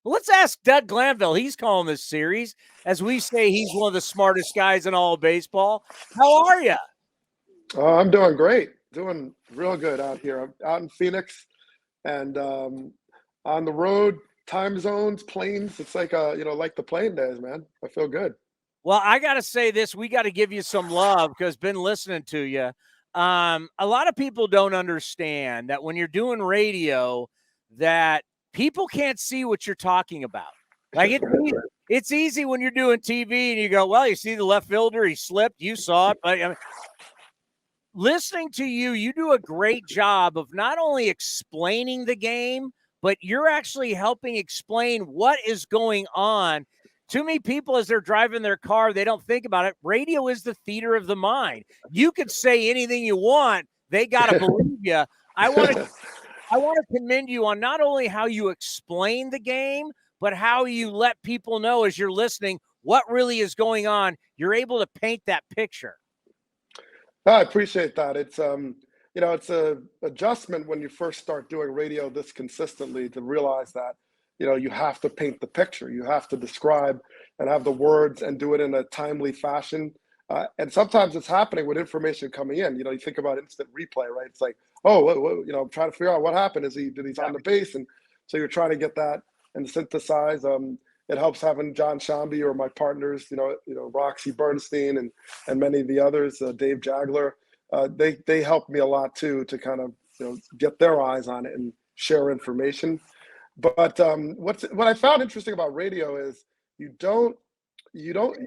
Well, let's ask Doug Glanville. He's calling this series. As we say, he's one of the smartest guys in all of baseball. How are you? I'm doing great. Doing real good out here. I'm out in Phoenix and on the road, time zones, planes. It's like like the plane days, man. I feel good. Well, I got to say this. We got to give you some love because been listening to you. A lot of people don't understand that when you're doing radio, that people can't see what you're talking about. Like it's easy when you're doing TV and you go, well, you see the left fielder, he slipped, you saw it. But I mean, listening to you, you do a great job of not only explaining the game, but you're actually helping explain what is going on. Too many people, as they're driving their car, they don't think about it. Radio is the theater of the mind. You could say anything you want. They got to believe you. I want to commend you on not only how you explain the game, but how you let people know as you're listening what really is going on. You're able to paint that picture. I appreciate that. It's it's a adjustment when you first start doing radio this consistently to realize that you have to paint the picture. You have to describe and have the words and do it in a timely fashion. And sometimes it's happening with information coming in. You think about instant replay, right? It's like, I'm trying to figure out what happened. Did he's on the base? And so you're trying to get that and synthesize. It helps having John Shambi or my partners, Roxy Bernstein and many of the others, Dave Jagler. They help me a lot too to kind of get their eyes on it and share information. But what I found interesting about radio is you don't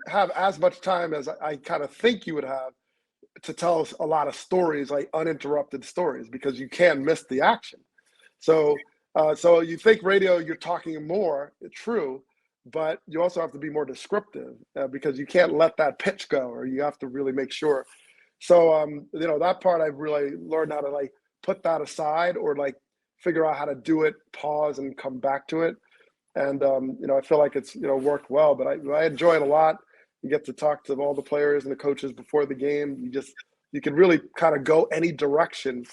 have as much time as I kind of think you would have to tell us a lot of stories, like uninterrupted stories, because you can miss the action. So you think radio, you're talking more, true, but you also have to be more descriptive because you can't let that pitch go, or you have to really make sure. So that part I've really learned how to like put that aside or like figure out how to do it, pause and come back to it. And, I feel like it's, worked well, but I enjoy it a lot. You get to talk to all the players and the coaches before the game. You can really kind of go any direction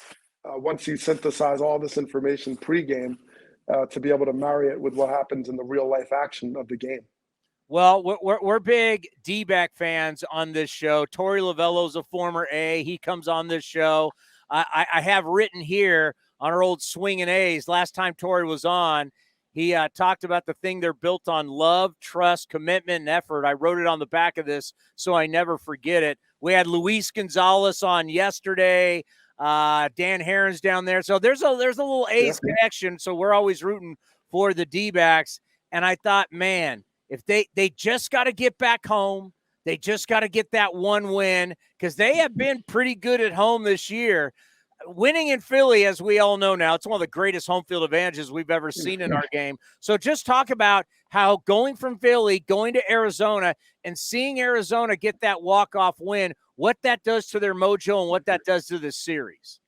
once you synthesize all this information pregame to be able to marry it with what happens in the real life action of the game. Well, we're big D-back fans on this show. Torey Lovello's a former A. He comes on this show. I have written here on our old Swingin' A's, last time Torey was on, he talked about the thing they're built on: love, trust, commitment, and effort. I wrote it on the back of this so I never forget it. We had Luis Gonzalez on yesterday. Dan Herron's down there. So there's a little A's connection. So we're always rooting for the D-backs. And I thought, man, if they just got to get back home, they just got to get that one win because they have been pretty good at home this year. Winning in Philly, as we all know now, it's one of the greatest home field advantages we've ever seen in our game. So just talk about how going from Philly, going to Arizona, and seeing Arizona get that walk-off win, what that does to their mojo and what that does to this series.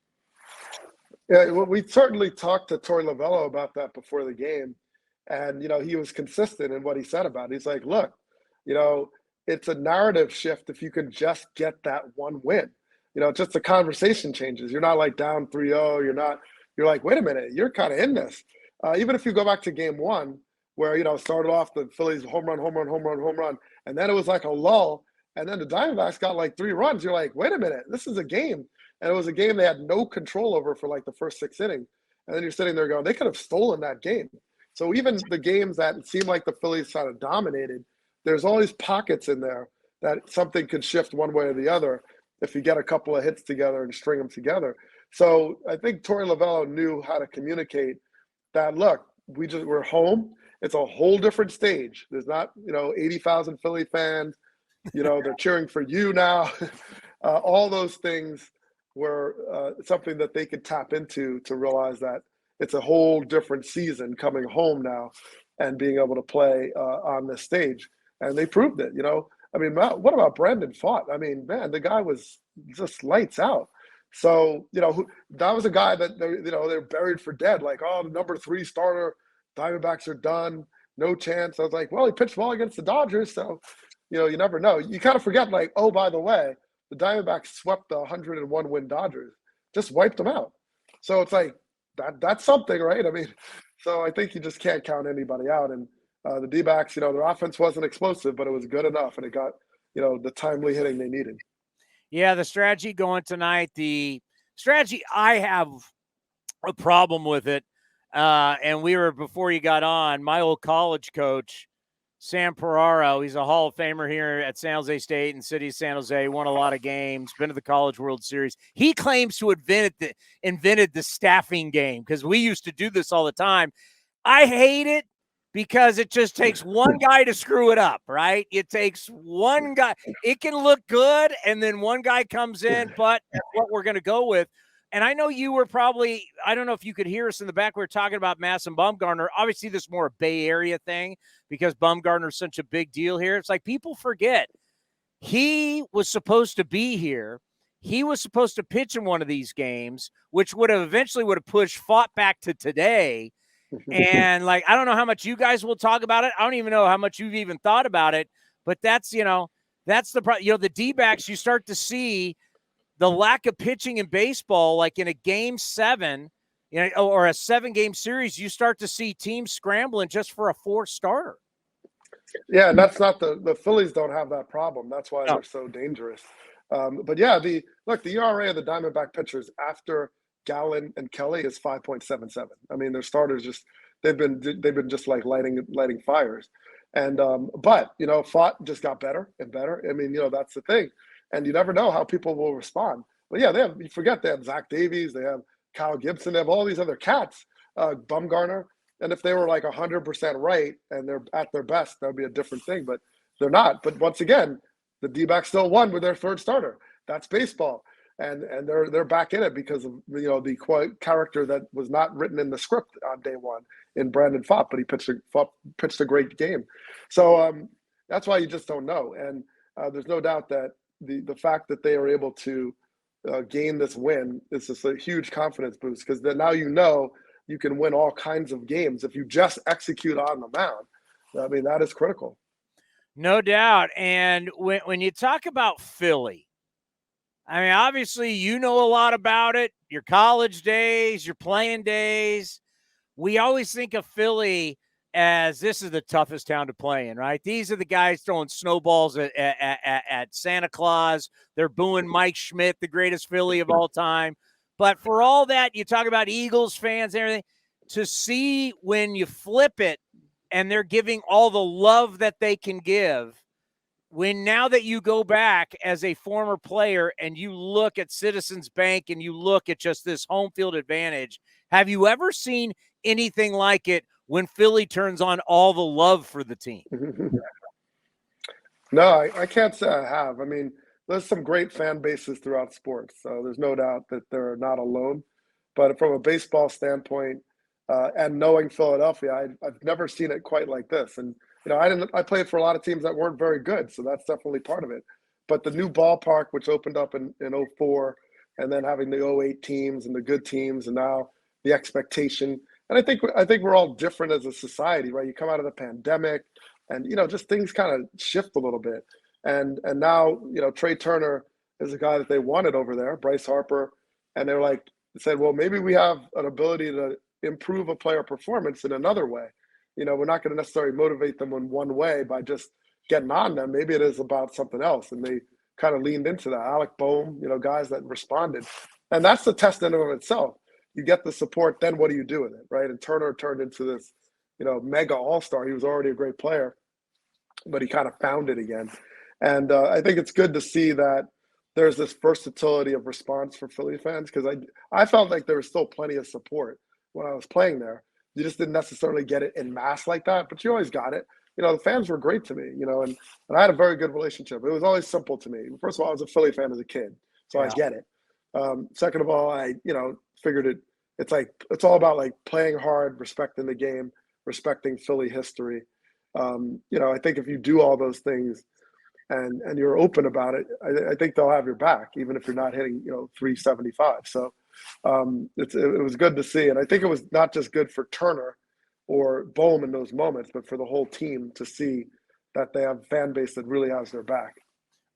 Yeah, well, we certainly talked to Torey Lovello about that before the game. And, he was consistent in what he said about it. He's like, look, it's a narrative shift if you can just get that one win. Just the conversation changes. You're not like down 3-0. You're like, wait a minute, you're kind of in this. Even if you go back to game one, where, started off the Phillies home run, and then it was like a lull, and then the Diamondbacks got like 3 runs. You're like, wait a minute, this is a game. And it was a game they had no control over for like the first 6 innings. And then you're sitting there going, they could have stolen that game. So even the games that seem like the Phillies kind of dominated, there's always pockets in there that something could shift one way or the other if you get a couple of hits together and string them together. So I think Torey Lovello knew how to communicate that, look, we're home. It's a whole different stage. There's not, 80,000 Philly fans. They're cheering for you now. All those things were something that they could tap into to realize that it's a whole different season coming home now and being able to play on this stage. And they proved it, I mean, what about Brandon Pfaadt? I mean, man, the guy was just lights out. So, that was a guy that, they're buried for dead. Like, oh, the number 3 starter, Diamondbacks are done, no chance. I was like, well, he pitched well against the Dodgers. So, you never know. You kind of forget, like, oh, by the way, the Diamondbacks swept the 101-win Dodgers, just wiped them out. So it's like, that's something, right? I mean, So I think you just can't count anybody out. And the D-backs, their offense wasn't explosive, but it was good enough, and it got, the timely hitting they needed. Yeah, the strategy going tonight, the strategy, I have a problem with it. And we were, before you got on, my old college coach, Sam Ferraro, he's a Hall of Famer here at San Jose State and City of San Jose, won a lot of games, been to the College World Series. He claims to have invented the staffing game, because we used to do this all the time. I hate it because it just takes one guy to screw it up, right? It takes one guy. It can look good, and then one guy comes in, but that's what we're going to go with. And I know you were probably, I don't know if you could hear us in the back. We were talking about Madison Bumgarner. Obviously, this is more a Bay Area thing because Bumgarner is such a big deal here. It's like people forget he was supposed to be here. He was supposed to pitch in one of these games, which would have fought back to today. And like, I don't know how much you guys will talk about it. I don't even know how much you've even thought about it, but that's the D-backs, you start to see the lack of pitching in baseball, like in a game 7, or a 7-game series, you start to see teams scrambling just for a 4th starter. Yeah, and that's not the Phillies don't have that problem. That's why they're so dangerous. But yeah, the ERA of the Diamondback pitchers after Gallen and Kelly is 5.77. I mean, their starters they've been just like lighting fires. And but Fott just got better and better. I mean, that's the thing. And you never know how people will respond. But yeah, you forget they have Zach Davies, they have Kyle Gibson, they have all these other cats, Bumgarner. And if they were like 100% right and they're at their best, that would be a different thing. But they're not. But once again, the D-backs still won with their 3rd starter. That's baseball, and they're back in it because of the character that was not written in the script on day one in Brandon Pfaadt, but he pitched a great game. So that's why you just don't know. And there's no doubt that the fact that they are able to gain this win is just a huge confidence boost, because then now you can win all kinds of games if you just execute on the mound. I mean, that is critical. No doubt. And when you talk about Philly, I mean, obviously you know a lot about it, your college days, your playing days. We always think of Philly as this is the toughest town to play in, right? These are the guys throwing snowballs at Santa Claus. They're booing Mike Schmidt, the greatest Philly of all time. But for all that, you talk about Eagles fans and everything, to see when you flip it and they're giving all the love that they can give, when now that you go back as a former player and you look at Citizens Bank and you look at just this home field advantage, have you ever seen anything like it when Philly turns on all the love for the team? No, I can't say I have. I mean, there's some great fan bases throughout sports, so there's no doubt that they're not alone. But from a baseball standpoint, and knowing Philadelphia, I've never seen it quite like this. And I played for a lot of teams that weren't very good, so that's definitely part of it. But the new ballpark, which opened up in 04, and then having the 08 teams and the good teams, and now the expectation. And I think we're all different as a society, right? You come out of the pandemic, and just things kind of shift a little bit. And now Trey Turner is a guy that they wanted over there, Bryce Harper, and they said, well, maybe we have an ability to improve a player performance in another way. We're not going to necessarily motivate them in one way by just getting on them. Maybe it is about something else. And they kind of leaned into that. Alec Boehm, guys that responded. And that's the test in and of itself. You get the support, then what do you do with it, right? And Turner turned into this, mega all-star. He was already a great player, but he kind of found it again. And I think it's good to see that there's this versatility of response for Philly fans, because I felt like there was still plenty of support when I was playing there. You just didn't necessarily get it in mass like that, but you always got it. The fans were great to me, and I had a very good relationship. It was always simple to me. First of all, I was a Philly fan as a kid, so I get it. Second of all, I figured it's all about like playing hard, respecting the game, respecting Philly history. I think if you do all those things and you're open about it, I think they'll have your back, even if you're not hitting 375. So it was good to see, and I think it was not just good for Turner or Boehm in those moments, but for the whole team to see that they have a fan base that really has their back.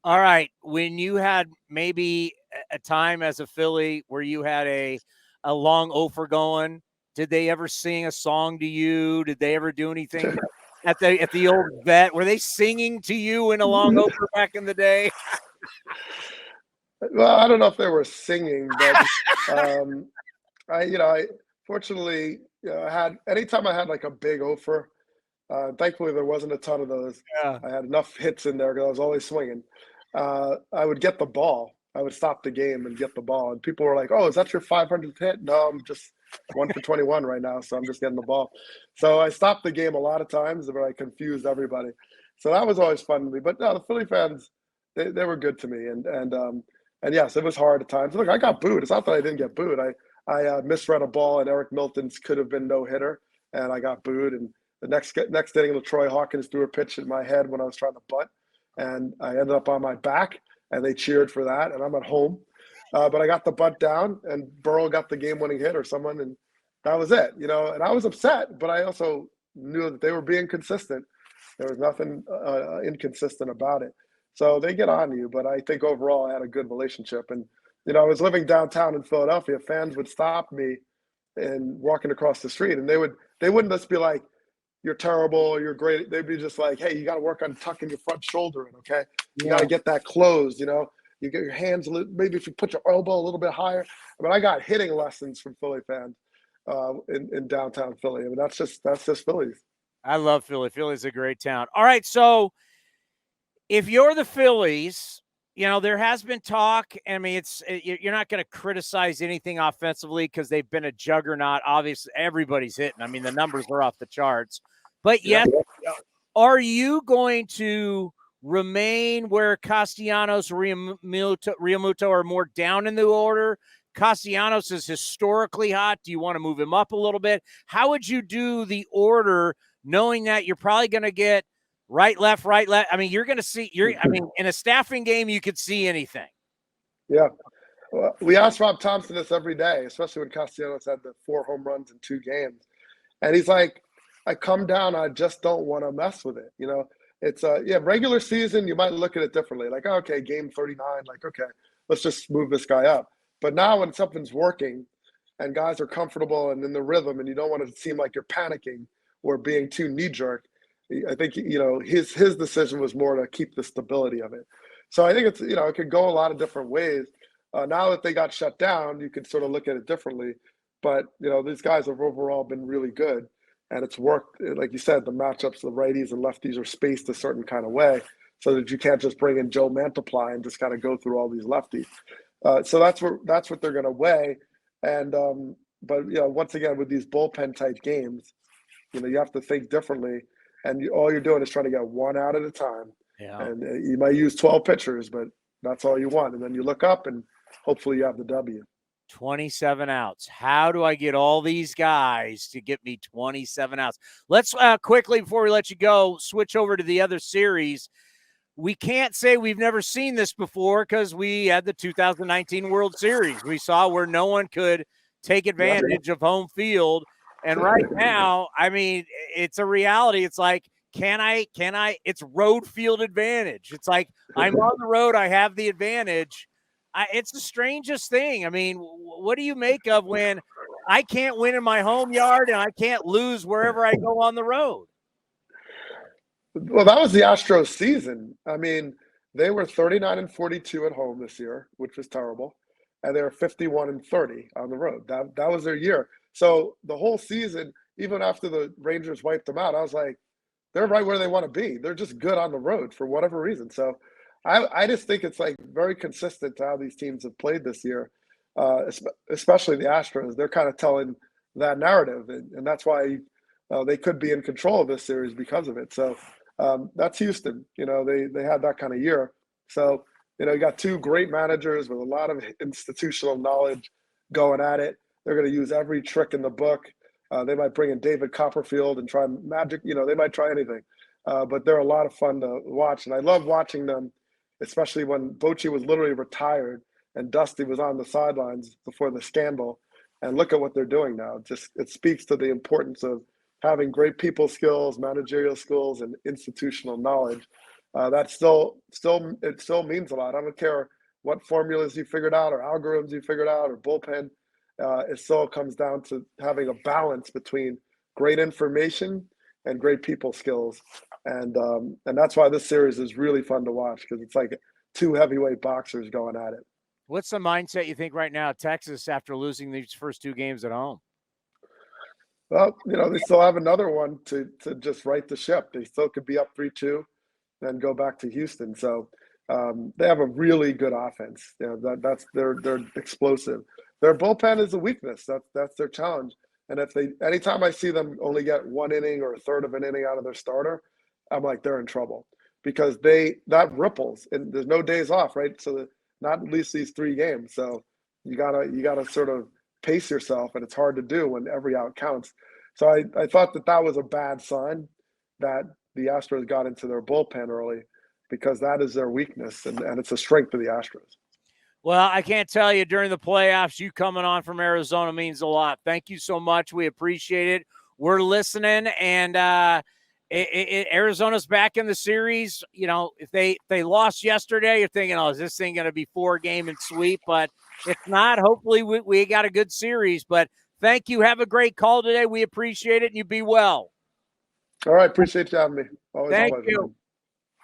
All right, when you had maybe a time as a Philly where you had a long offer going, Did they ever sing a song to you? Did they ever do anything at the old vet? Were they singing to you in a long over back in the day? Well, I don't know if they were singing, but I fortunately, I had anytime I had like a big offer. Thankfully, there wasn't a ton of those. Yeah. I had enough hits in there because I was always swinging. I would get the ball. I would stop the game and get the ball, and people were like, "Oh, is that your 500th hit?" No, I'm just 1 for 21 right now, so I'm just getting the ball. So I stopped the game a lot of times, but I confused everybody. So that was always fun to me. But no, the Philly fans, they were good to me, and yes, it was hard at times. Look, I got booed. It's not that I didn't get booed. I misread a ball, and Eric Milton's could have been no hitter, and I got booed. And the next inning, LaTroy Hawkins threw a pitch in my head when I was trying to bunt, and I ended up on my back, and they cheered for that. And I'm at home, but I got the bunt down, and Burrow got the game-winning hit or someone, and that was it. And I was upset, but I also knew that they were being consistent. There was nothing inconsistent about it. So they get on you, but I think overall I had a good relationship. And I was living downtown in Philadelphia. Fans would stop me and walking across the street, and they wouldn't just be like, "You're terrible, you're great." They'd be just like, "Hey, you got to work on tucking your front shoulder in, okay? You got to get that closed. You get your hands maybe if you put your elbow a little bit higher." I mean, I got hitting lessons from Philly fans in downtown Philly. I mean, that's just Phillies. I love Philly. Philly's a great town. All right, so if you're the Phillies, there has been talk. I mean, you're not going to criticize anything offensively because they've been a juggernaut. Obviously, everybody's hitting. I mean, the numbers are off the charts. But yes, are you going to remain where Castellanos, Realmuto are more down in the order? Castellanos is historically hot. Do you want to move him up a little bit? How would you do the order, knowing that you're probably going to get right, left, right, left? I mean, you're going to see. In a staffing game, you could see anything. Yeah. Well, we ask Rob Thompson this every day, especially when Castellanos had the 4 home runs in 2 games, and he's like, "I come down, I just don't want to mess with it." It's regular season, you might look at it differently. Like, okay, game 39, like, okay, let's just move this guy up. But now when something's working and guys are comfortable and in the rhythm, and you don't want to seem like you're panicking or being too knee-jerk, I think, his decision was more to keep the stability of it. So I think it's, it could go a lot of different ways. Now that they got shut down, you could sort of look at it differently. But, these guys have overall been really good. And it's worked, like you said, the matchups, the righties and lefties are spaced a certain kind of way so that you can't just bring in Joe Mantiply and just kind of go through all these lefties. So that's what they're going to weigh. And but once again, with these bullpen type games, you have to think differently, and all you're doing is trying to get one out at a time. Yeah. And you might use 12 pitchers, but that's all you want. And then you look up, and hopefully you have the W. 27 outs. How do I get all these guys to get me 27 outs? Let's quickly, before we let you go, switch over to the other series. We can't say we've never seen this before because we had the 2019 World Series. We saw where no one could take advantage of home field. And right now, I mean, it's a reality. It's like, can I? It's road field advantage. It's like, I'm on the road. I have the advantage. It's the strangest thing. I mean, what do you make of when I can't win in my home yard and I can't lose wherever I go on the road? Well, that was the Astros season. I mean, they were 39-42 at home this year, which was terrible, and they were 51-30 on the road. That was their year. So the whole season, even after the Rangers wiped them out, I was like, they're right where they want to be. They're just good on the road for whatever reason. So I just think it's like very consistent to how these teams have played this year, especially the Astros. They're kind of telling that narrative, and that's why they could be in control of this series because of it. So that's Houston. They had that kind of year. So you got 2 great managers with a lot of institutional knowledge going at it. They're going to use every trick in the book. They might bring in David Copperfield and try magic. They might try anything. But they're a lot of fun to watch, and I love watching them, especially when Bochy was literally retired and Dusty was on the sidelines before the scandal. And look at what they're doing now. It speaks to the importance of having great people skills, managerial skills, and institutional knowledge. That still means a lot. I don't care what formulas you figured out or algorithms you figured out or bullpen. it still comes down to having a balance between great information and great people skills. And that's why this series is really fun to watch, because it's like two heavyweight boxers going at it. What's the mindset you think right now, Texas, after losing these first 2 games at home? Well, they still have another one to just right the ship. They still could be up 3-2, then go back to Houston. So they have a really good offense. That's they're explosive. Their bullpen is a weakness. That's their challenge. And anytime I see them only get 1 inning or a third of an inning out of their starter, I'm like, they're in trouble, because that ripples and there's no days off, right? So not at least these 3 games. So you gotta sort of pace yourself, and it's hard to do when every out counts. So I thought that was a bad sign that the Astros got into their bullpen early, because that is their weakness, and it's a strength of the Astros. Well, I can't tell you, during the playoffs, you coming on from Arizona means a lot. Thank you so much. We appreciate it. We're listening, and Arizona's back in the series. If they lost yesterday, you're thinking, oh, is this thing going to be 4-game and sweep? But if not, hopefully we got a good series. But thank you. Have a great call today. We appreciate it, and you be well. All right. Appreciate you having me. Always Thank a pleasure. you.